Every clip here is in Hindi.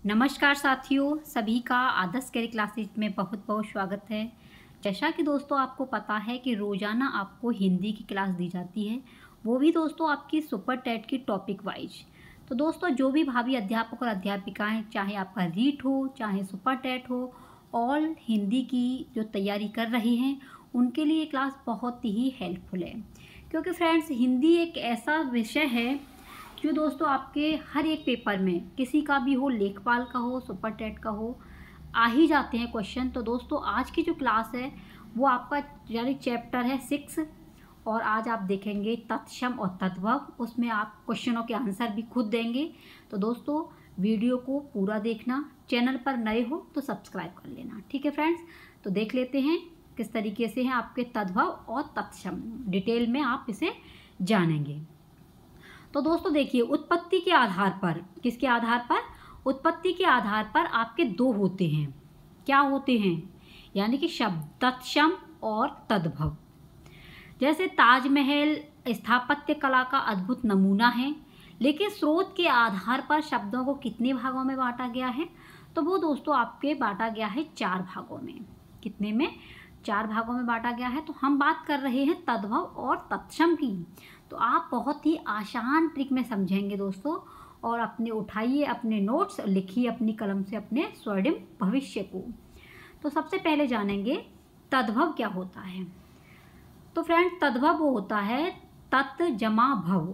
नमस्कार साथियों, सभी का आदर्श कैरी क्लासेज में बहुत बहुत स्वागत है। जैसा कि दोस्तों आपको पता है कि रोज़ाना आपको हिंदी की क्लास दी जाती है, वो भी दोस्तों आपकी सुपर टेट की टॉपिक वाइज। तो दोस्तों जो भी भावी अध्यापक और अध्यापिकाएं, चाहे आपका रीट हो चाहे सुपर टेट हो, ऑल हिंदी की जो तैयारी कर रही हैं उनके लिए ये क्लास बहुत ही हेल्पफुल है। क्योंकि फ्रेंड्स, हिंदी एक ऐसा विषय है जो दोस्तों आपके हर एक पेपर में, किसी का भी हो, लेखपाल का हो, सुपर टेट का हो, आ ही जाते हैं क्वेश्चन। तो दोस्तों आज की जो क्लास है वो आपका यानी चैप्टर है 6 और आज आप देखेंगे तत्सम और तद्भव। उसमें आप क्वेश्चनों के आंसर भी खुद देंगे। तो दोस्तों वीडियो को पूरा देखना, चैनल पर नए हो तो सब्सक्राइब कर लेना, ठीक है फ्रेंड्स। तो देख लेते हैं किस तरीके से हैं आपके तद्भव और तत्सम, डिटेल में आप इसे जानेंगे। तो दोस्तों देखिए, उत्पत्ति के आधार पर, किसके आधार पर? उत्पत्ति के आधार पर आपके दो होते हैं। क्या होते हैं? यानी कि शब्द तत्सम और तद्भव। जैसे ताजमहल स्थापत्य कला का अद्भुत नमूना है, लेकिन स्रोत के आधार पर शब्दों को कितने भागों में बांटा गया है? तो वो दोस्तों आपके बांटा गया है 4 भागों में। कितने में? 4 भागों में बांटा गया है। तो हम बात कर रहे हैं तद्भव और तत्सम की। तो आप बहुत ही आसान ट्रिक में समझेंगे दोस्तों, और अपने उठाइए अपने नोट्स, लिखिए अपनी कलम से अपने स्वर्णिम भविष्य को। तो सबसे पहले जानेंगे तद्भव क्या होता है। तो फ्रेंड, तद्भव वो होता है तत् जमा भव।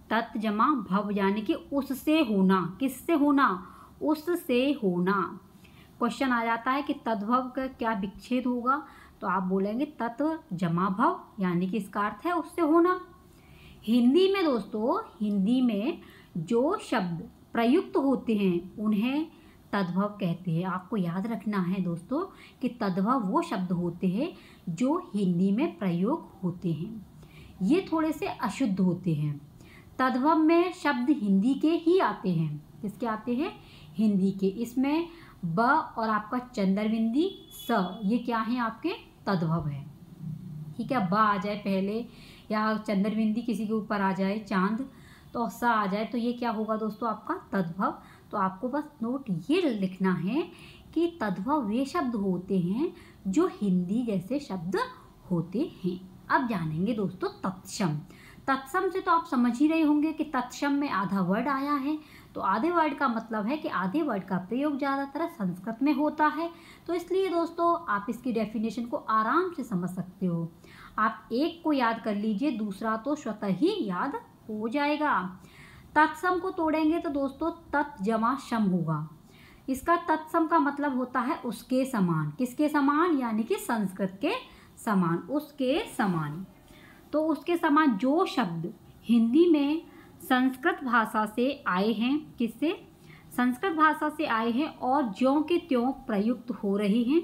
तत् जमा भव यानी कि उससे होना। किससे होना? उससे होना। क्वेश्चन आ जाता है कि तद्भव का क्या विच्छेद होगा, तो आप बोलेंगे तत् जमा भव, यानी कि इसका अर्थ है उससे होना। हिंदी में दोस्तों, हिंदी में जो शब्द प्रयुक्त होते हैं उन्हें तद्भव कहते हैं। आपको याद रखना है दोस्तों कि तद्भव वो शब्द होते हैं जो हिंदी में प्रयोग होते हैं। ये थोड़े से अशुद्ध होते हैं। तद्भव में शब्द हिंदी के ही आते हैं। किसके आते हैं? हिंदी के। इसमें ब और आपका चंद्रबिंदी स, ये क्या है? आपके तद्भव है। ठीक है, ब आ जाए पहले या चंद्रबिंदी किसी के ऊपर आ जाए, चांद, तो सा आ जाए, तो ये क्या होगा दोस्तों? आपका तद्भव। तो आपको बस नोट ये लिखना है कि तद्भव वे शब्द होते हैं जो हिंदी जैसे शब्द होते हैं। अब जानेंगे दोस्तों तत्सम। तत्सम से तो आप समझ ही रहे होंगे कि तत्सम में आधा वर्ड आया है। तो आधे वर्ड का मतलब है कि आधे वर्ड का प्रयोग ज़्यादातर संस्कृत में होता है। तो इसलिए दोस्तों आप इसकी डेफिनेशन को आराम से समझ सकते हो। आप एक को याद कर लीजिए, दूसरा तो स्वतः ही याद हो जाएगा। तत्सम को तोड़ेंगे तो दोस्तों तत् जमा शम होगा। इसका तत्सम का मतलब होता है उसके समान। किसके समान? यानी कि संस्कृत के समान, उसके समान। तो उसके समान जो शब्द हिंदी में संस्कृत भाषा से आए हैं, किससे? संस्कृत भाषा से आए हैं और ज्यों के त्यों प्रयुक्त हो रहे हैं,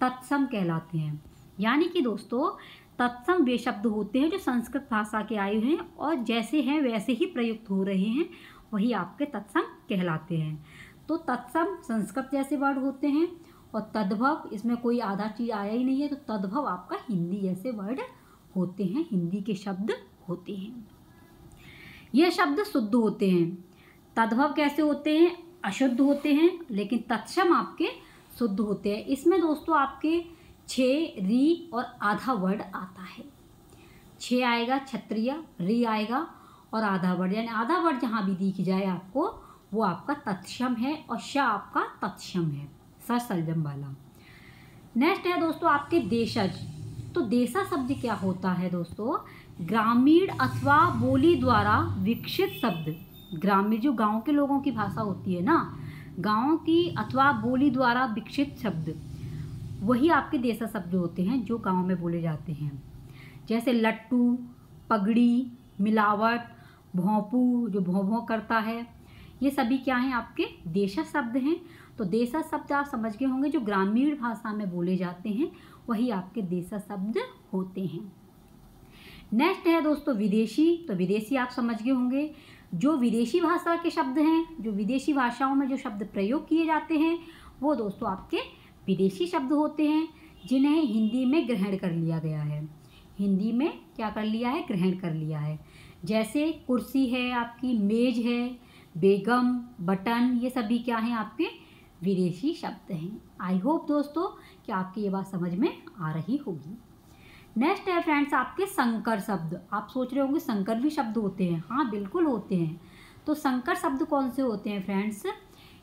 तत्सम कहलाते हैं। यानी कि दोस्तों तत्सम वे शब्द होते हैं जो संस्कृत भाषा के आए हैं और जैसे हैं वैसे ही प्रयुक्त हो रहे हैं, वही आपके तत्सम कहलाते हैं। तो तत्सम संस्कृत जैसे वर्ड होते हैं और तद्भव, इसमें कोई आधा चीज़ आया ही नहीं है, तो तद्भव आपका हिंदी जैसे वर्ड होते हैं, हिंदी के शब्द होते हैं। ये शब्द शुद्ध होते हैं। तद्भव कैसे होते हैं? अशुद्ध होते हैं, लेकिन तत्सम आपके शुद्ध होते हैं। इसमें दोस्तों आपके 6 री और आधा वर्ड आता है। 6 आएगा क्षत्रिय, री आएगा और आधा वर्ड, यानी आधा वर्ड जहाँ भी दिख जाए आपको वो आपका तत्सम है और श आपका तत्सम है, सलजम वाला। नेक्स्ट है दोस्तों आपके देशज। तो देशज शब्द क्या होता है दोस्तों? ग्रामीण अथवा बोली द्वारा विकसित शब्द। ग्रामीण जो गांव के लोगों की भाषा होती है ना, गांव की अथवा बोली द्वारा विकसित शब्द, वही आपके देशज शब्द होते हैं जो गांव में बोले जाते हैं। जैसे लट्टू, पगड़ी, मिलावट, भोंपू जो भों भों करता है, ये सभी क्या हैं? आपके देशज शब्द हैं। तो देशज शब्द आप समझ गए होंगे जो ग्रामीण भाषा में बोले जाते हैं, वही आपके देशज शब्द होते हैं। नेक्स्ट है दोस्तों विदेशी। तो विदेशी आप समझ गए होंगे, जो विदेशी भाषा के शब्द हैं, जो विदेशी भाषाओं में जो शब्द प्रयोग किए जाते हैं, वो दोस्तों आपके विदेशी शब्द होते हैं, जिन्हें हिंदी में ग्रहण कर लिया गया है। हिंदी में क्या कर लिया है? ग्रहण कर लिया है। जैसे कुर्सी है, आपकी मेज है, बेगम, बटन, ये सभी क्या हैं आपके विदेशी शब्द हैं। आई होप दोस्तों कि आपकी ये बात समझ में आ रही होगी। नेक्स्ट है फ्रेंड्स आपके संकर शब्द। आप सोच रहे होंगे संकर भी शब्द होते हैं। हाँ बिल्कुल होते हैं। तो संकर शब्द कौन से होते हैं फ्रेंड्स?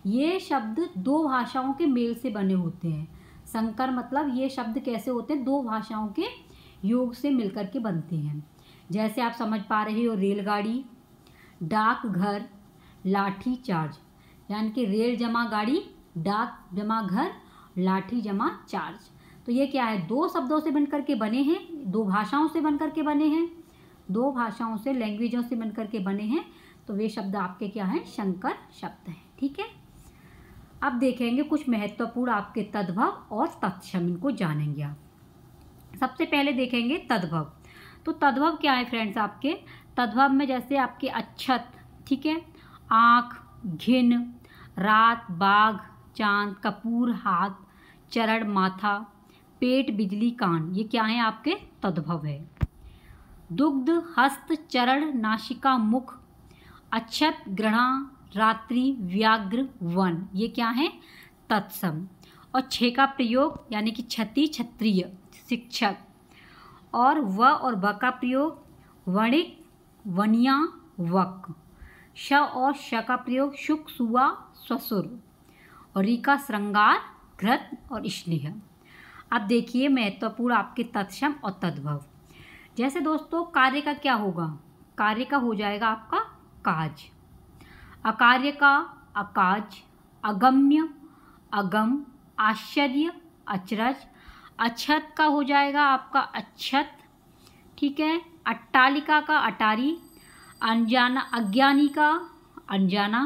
ये शब्द दो भाषाओं के मेल से बने होते हैं। संकर मतलब ये शब्द कैसे होते हैं? दो भाषाओं के योग से मिलकर के बनते हैं। जैसे आप समझ पा रहे हो, रेलगाड़ी, डाकघर, लाठी चार्ज, यानी कि रेल जमा गाड़ी, डाक जमा घर, लाठी जमा चार्ज। तो ये क्या है? दो शब्दों से बनकर के बने हैं, दो भाषाओं से बनकर के बने हैं, दो भाषाओं से, लैंग्वेजों से बनकर के बने हैं। तो वे शब्द आपके क्या हैं? संकर शब्द हैं। ठीक है। अब देखेंगे कुछ महत्वपूर्ण आपके तद्भव और तत्सम, इनको जानेंगे आप। सबसे पहले देखेंगे तद्भव। तो तद्भव क्या है फ्रेंड्स आपके? तद्भव में जैसे आपके अक्षत, ठीक है, आँख, घिन, रात, बाघ, चांद, कपूर, हाथ, चरण, माथा, पेट, बिजली, कान, ये क्या है आपके? तद्भव है। दुग्ध, हस्त, चरण, नासिका, मुख, अक्षत, ग्रहणा, रात्रि, व्याघ्र, वन, ये क्या है? तत्सम। और छः का प्रयोग यानी कि क्षति, क्षत्रिय, शिक्षक, और व और ब का प्रयोग वणिक, वनिया, वक, श और श का प्रयोग शुक, सुआ, ससुर, और री का श्रृंगार, घृत और स्नेह। अब देखिए महत्वपूर्ण आपके तत्सम और तद्भव। जैसे दोस्तों कार्य का क्या होगा? कार्य का हो जाएगा आपका काज, अकार्य का अकाज, अगम्य, अगम, आश्चर्य, अचरज, अक्षत का हो जाएगा आपका अच्छत, ठीक है, अट्टालिका का अटारी, अनजाना, अज्ञानी का अनजाना,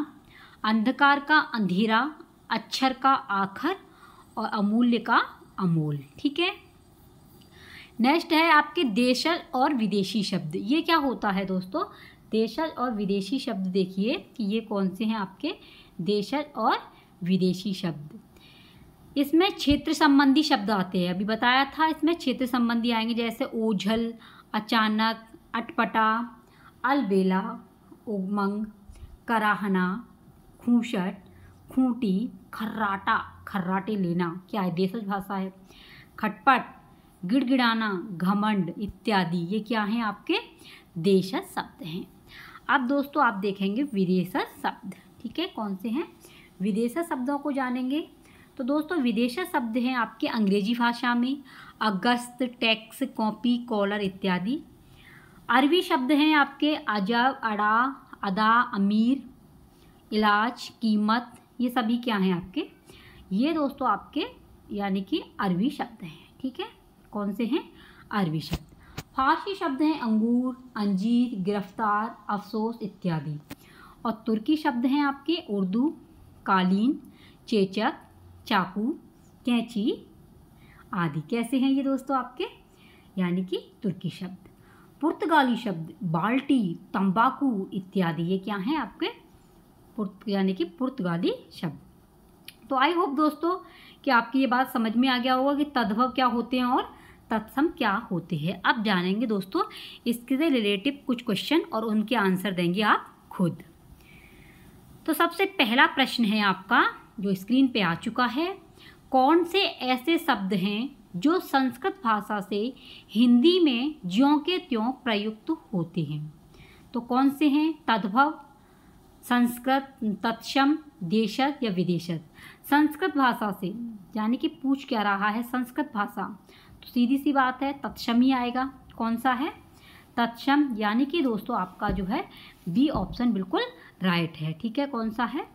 अंधकार का अंधेरा, अक्षर का आखर, और अमूल्य का अमोल। ठीक है। नेक्स्ट है आपके देशज और विदेशी शब्द। ये क्या होता है दोस्तों? देशज और विदेशी शब्द देखिए कि ये कौन से हैं आपके देशज और विदेशी शब्द। इसमें क्षेत्र संबंधी शब्द आते हैं, अभी बताया था इसमें क्षेत्र संबंधी आएंगे, जैसे ओझल, अचानक, अटपटा, अलबेला, उमंग, कराहना, खूंशट, खूंटी, खर्राटा, खर्राटे लेना, क्या है? देशज भाषा है। खटपट, गिड़गिड़ाना, घमंड इत्यादि, ये क्या हैं? आपके देशज शब्द हैं। अब दोस्तों आप देखेंगे विदेशज शब्द। ठीक है, कौन से हैं? विदेशज शब्दों को जानेंगे। तो दोस्तों विदेशज शब्द हैं आपके अंग्रेजी भाषा में अगस्त, टैक्स, कॉपी, कॉलर इत्यादि। अरबी शब्द हैं आपके अजब, अड़ा, अदा, अमीर, इलाज, कीमत, ये सभी क्या हैं आपके? ये दोस्तों आपके यानी कि अरबी शब्द हैं। ठीक है, कौन से हैं? अरबी शब्द। फारसी शब्द हैं अंगूर, अंजीर, गिरफ्तार, अफसोस इत्यादि। और तुर्की शब्द हैं आपके उर्दू, कालीन, चेचक, चाकू, कैंची आदि। कैसे हैं ये दोस्तों आपके? यानी कि तुर्की शब्द। पुर्तगाली शब्द बाल्टी, तंबाकू इत्यादि, ये क्या हैं आपके? यानी कि पुर्तगाली शब्द। तो आई होप दोस्तों कि आपकी ये बात समझ में आ गया होगा कि तद्भव क्या होते हैं और तत्सम क्या होते हैं। अब जानेंगे दोस्तों इसके रिलेटिव कुछ क्वेश्चन और उनके आंसर देंगे आप खुद। तो सबसे पहला प्रश्न है आपका जो स्क्रीन पे आ चुका है, कौन से ऐसे शब्द हैं जो संस्कृत भाषा से हिंदी में ज्यों के त्यों प्रयुक्त होते हैं? तो कौन से हैं? तद्भव, संस्कृत, तत्सम, देशज या विदेशज। संस्कृत भाषा से यानी कि पूछ क्या रहा है? संस्कृत भाषा, तो सीधी सी बात है तत्सम ही आएगा। कौन सा है? तत्सम, यानी कि दोस्तों आपका जो है बी ऑप्शन बिल्कुल राइट है। ठीक है, कौन सा है?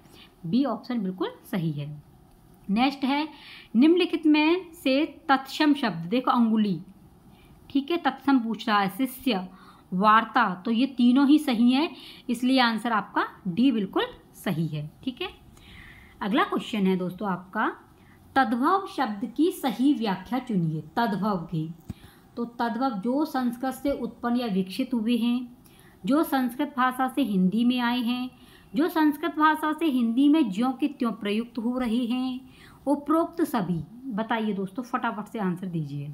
बी ऑप्शन बिल्कुल सही है। नेक्स्ट है निम्नलिखित में से तत्सम शब्द, देखो अंगुली, ठीक है, तत्सम पूछ रहा है, शिष्य, वार्ता, तो ये तीनों ही सही है, इसलिए आंसर आपका डी बिल्कुल सही है। ठीक है। अगला क्वेश्चन है दोस्तों आपका, तद्भव शब्द की सही व्याख्या चुनिए। तद्भव की, तो तद्भव जो संस्कृत से उत्पन्न या विकसित हुए हैं, जो संस्कृत भाषा से हिंदी में आए हैं, जो संस्कृत भाषा से हिंदी में ज्यों के त्यों प्रयुक्त हो रहे हैं, उपरोक्त सभी। बताइए दोस्तों, फटाफट से आंसर दीजिए।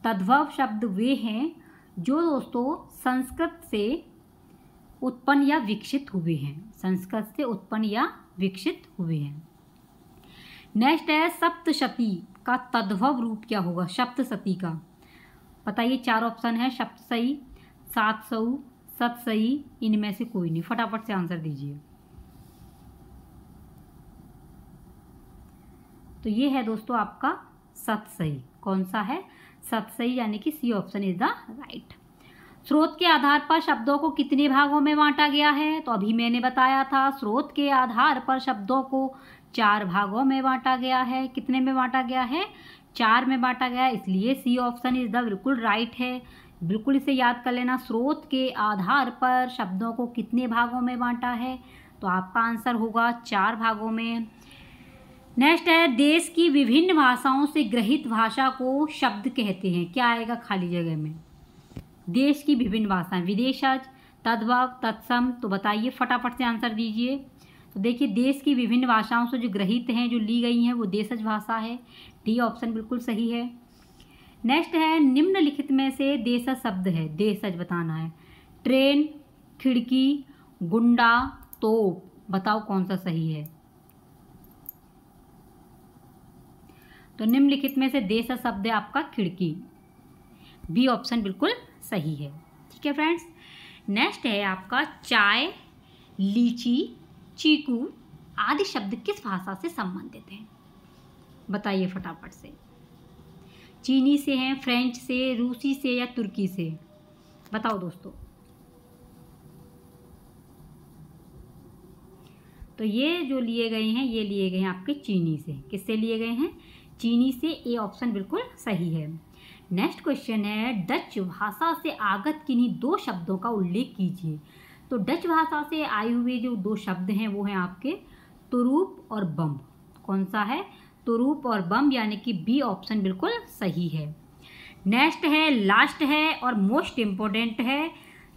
तद्भव शब्द वे हैं जो दोस्तों संस्कृत से उत्पन्न या विकसित हुए हैं। संस्कृत से उत्पन्न या विकसित हुए हैं। नेक्स्ट है सप्तशती का तद्भव रूप क्या होगा? सप्तशती का बताइए। 4 ऑप्शन है, सप्तशती, सातसऊ, सतसई, इनमें से कोई नहीं। फटाफट से आंसर दीजिए। तो ये है दोस्तों आपका सतसई। कौन सा है? सतसई, यानी कि C option is the right. स्रोत के आधार पर शब्दों को कितने भागों में बांटा गया है? तो अभी मैंने बताया था, स्रोत के आधार पर शब्दों को 4 भागों में बांटा गया है। कितने में बांटा गया है? 4 में बांटा गया है, इसलिए सी ऑप्शन इज द बिल्कुल राइट है। बिल्कुल इसे याद कर लेना। स्रोत के आधार पर शब्दों को कितने भागों में बांटा है? तो आपका आंसर होगा 4 भागों में। नेक्स्ट है देश की विभिन्न भाषाओं से ग्रहित भाषा को शब्द कहते हैं। क्या आएगा खाली जगह में? देश की विभिन्न भाषाएं, विदेशज, तद्भव, तत्सम। तो बताइए, फटाफट से आंसर दीजिए। तो देखिए, देश की विभिन्न भाषाओं से जो ग्रहित हैं, जो ली गई हैं, वो देशज भाषा है। डी ऑप्शन बिल्कुल सही है। नेक्स्ट है निम्नलिखित में से देशज शब्द है, देशज बताना है। ट्रेन, खिड़की, गुंडा, तोप। बताओ कौन सा सही है? तो निम्नलिखित में से देशज शब्द है आपका खिड़की। बी ऑप्शन बिल्कुल सही है। ठीक है फ्रेंड्स। नेक्स्ट है आपका चाय, लीची, चीकू आदि शब्द किस भाषा से संबंधित हैं? बताइए फटाफट से। चीनी से हैं, फ्रेंच से, रूसी से या तुर्की से? बताओ दोस्तों। तो ये जो लिए गए हैं, ये लिए गए हैं आपके चीनी से। किससे लिए गए हैं? चीनी से। ए ऑप्शन बिल्कुल सही है। नेक्स्ट क्वेश्चन है डच भाषा से आगत किन्हीं 2 शब्दों का उल्लेख कीजिए। तो डच भाषा से आए हुए जो 2 शब्द हैं वो हैं आपके तुरूप और बम। कौन सा है? तुरूप और बम, यानी कि बी ऑप्शन बिल्कुल सही है। नेक्स्ट है, लास्ट है और मोस्ट इम्पोर्टेंट है,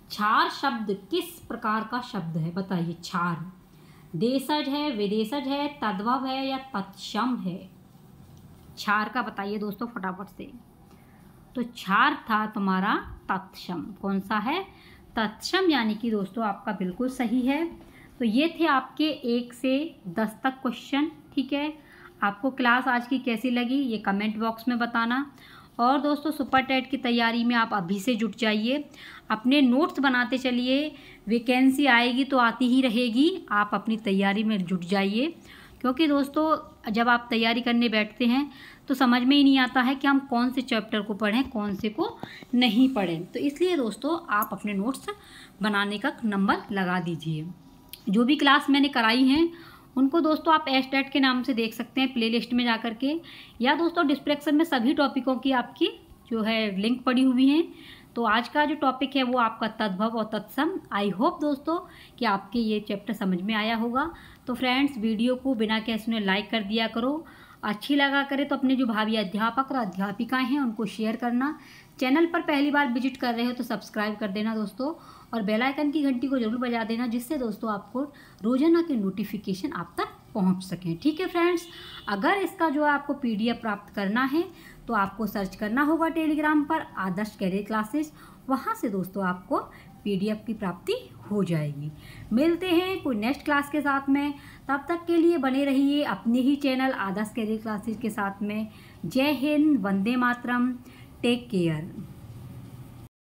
क्षार शब्द किस प्रकार का शब्द है? बताइए। क्षार देशज है, विदेशज है, तद्भव है या तत्सम है? क्षार का बताइए दोस्तों फटाफट से। तो क्षार था तुम्हारा तत्सम। कौन सा है? तत्सम, यानी कि दोस्तों आपका बिल्कुल सही है। तो ये थे आपके 1 से 10 तक क्वेश्चन। ठीक है, आपको क्लास आज की कैसी लगी ये कमेंट बॉक्स में बताना। और दोस्तों सुपर टेट की तैयारी में आप अभी से जुट जाइए, अपने नोट्स बनाते चलिए। वैकेंसी आएगी तो आती ही रहेगी, आप अपनी तैयारी में जुट जाइए। क्योंकि दोस्तों जब आप तैयारी करने बैठते हैं तो समझ में ही नहीं आता है कि हम कौन से चैप्टर को पढ़ें, कौन से को नहीं पढ़ें। तो इसलिए दोस्तों आप अपने नोट्स बनाने का नंबर लगा दीजिए। जो भी क्लास मैंने कराई हैं उनको दोस्तों आप एस्टेट के नाम से देख सकते हैं प्लेलिस्ट में जा कर के, या दोस्तों डिस्क्रिप्शन में सभी टॉपिकों की आपकी जो है लिंक पड़ी हुई हैं। तो आज का जो टॉपिक है वो आपका तद्भव और तत्सम। आई होप दोस्तों कि आपके ये चैप्टर समझ में आया होगा। तो फ्रेंड्स वीडियो को बिना कहे सुने लाइक कर दिया करो। अच्छी लगा करे तो अपने जो भावी अध्यापक और अध्यापिकाएं हैं उनको शेयर करना। चैनल पर पहली बार विजिट कर रहे हो तो सब्सक्राइब कर देना दोस्तों, और बेल आइकन की घंटी को जरूर बजा देना, जिससे दोस्तों आपको रोजाना के नोटिफिकेशन आप तक पहुंच सकें। ठीक है फ्रेंड्स, अगर इसका जो है आपको PDF प्राप्त करना है तो आपको सर्च करना होगा टेलीग्राम पर आदर्श कैरियर क्लासेस। वहां से दोस्तों आपको PDF की प्राप्ति हो जाएगी। मिलते हैं कोई नेक्स्ट क्लास के साथ में, तब तक के लिए बने रहिए अपने ही चैनल आदर्श कैरियर क्लासेस के साथ में। जय हिंद, वंदे मातरम, टेक केयर।